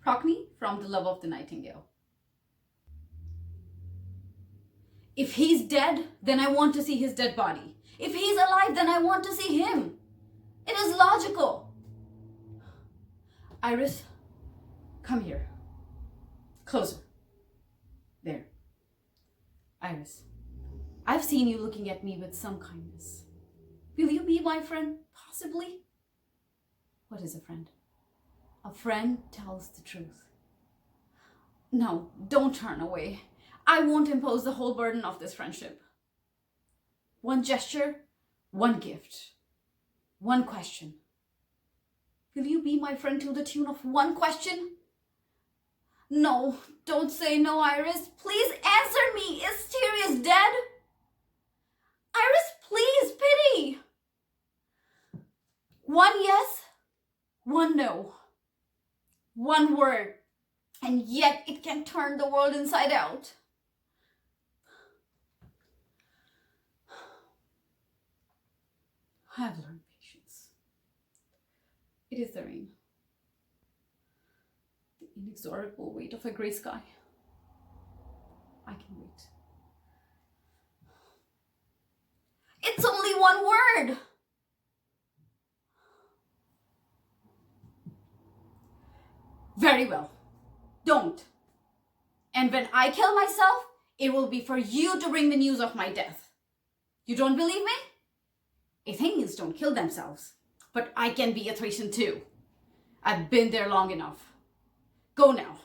Procne from The Love of the Nightingale. If he's dead, then I want to see his dead body. If he's alive, then I want to see him. It is logical. Iris, come here. Closer. There. Iris, I've seen you looking at me with some kindness. Will you be my friend? Possibly? What is a friend? A friend tells the truth. No, don't turn away. I won't impose the whole burden of this friendship. One gesture, one gift, one question. Will you be my friend to the tune of one question? No, don't say no, Iris. Please answer me. Is Sirius dead? Iris, please, pity. One yes, one no. One word, and yet it can turn the world inside out. I have learned patience. It is the rain. The inexorable weight of a grey sky. I can wait. It's only one word. Very well. Don't. And when I kill myself, it will be for you to bring the news of my death. You don't believe me? Athenians don't kill themselves, but I can be a Thracian too. I've been there long enough. Go now.